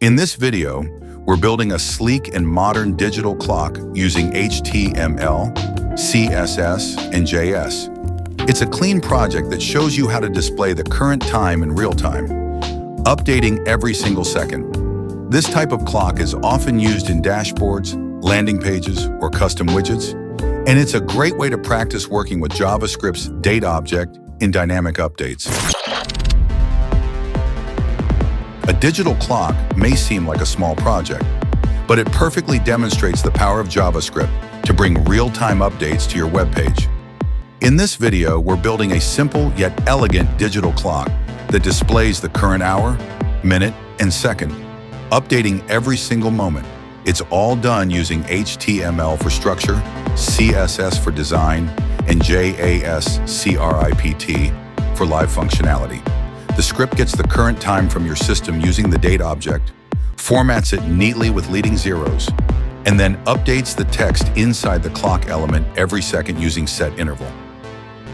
In this video, we're building a sleek and modern digital clock using HTML, CSS, and JS. It's a clean project that shows you how to display the current time in real time, updating every single second. This type of clock is often used in dashboards, landing pages, or custom widgets, and it's a great way to practice working with JavaScript's date object in dynamic updates. A digital clock may seem like a small project, but it perfectly demonstrates the power of JavaScript to bring real-time updates to your web page. In this video, we're building a simple yet elegant digital clock that displays the current hour, minute, and second, updating every single moment. It's all done using HTML for structure, CSS for design, and JavaScript for live functionality. The script gets the current time from your system using the date object, formats it neatly with leading zeros, and then updates the text inside the clock element every second using setInterval.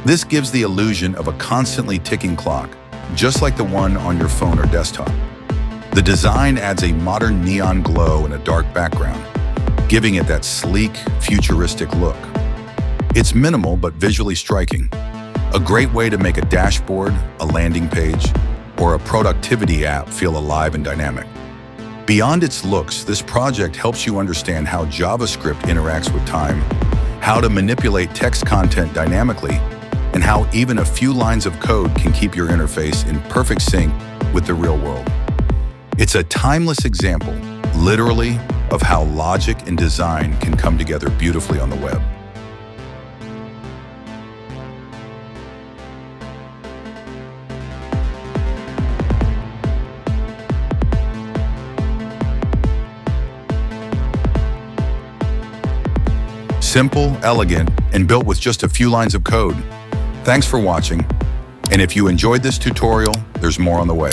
This gives the illusion of a constantly ticking clock, just like the one on your phone or desktop. The design adds a modern neon glow in a dark background, giving it that sleek, futuristic look. It's minimal but visually striking. A great way to make a dashboard, a landing page, or a productivity app feel alive and dynamic. Beyond its looks, this project helps you understand how JavaScript interacts with time, how to manipulate text content dynamically, and how even a few lines of code can keep your interface in perfect sync with the real world. It's a timeless example, literally, of how logic and design can come together beautifully on the web. Simple, elegant, and built with just a few lines of code. Thanks for watching, and if you enjoyed this tutorial, there's more on the way.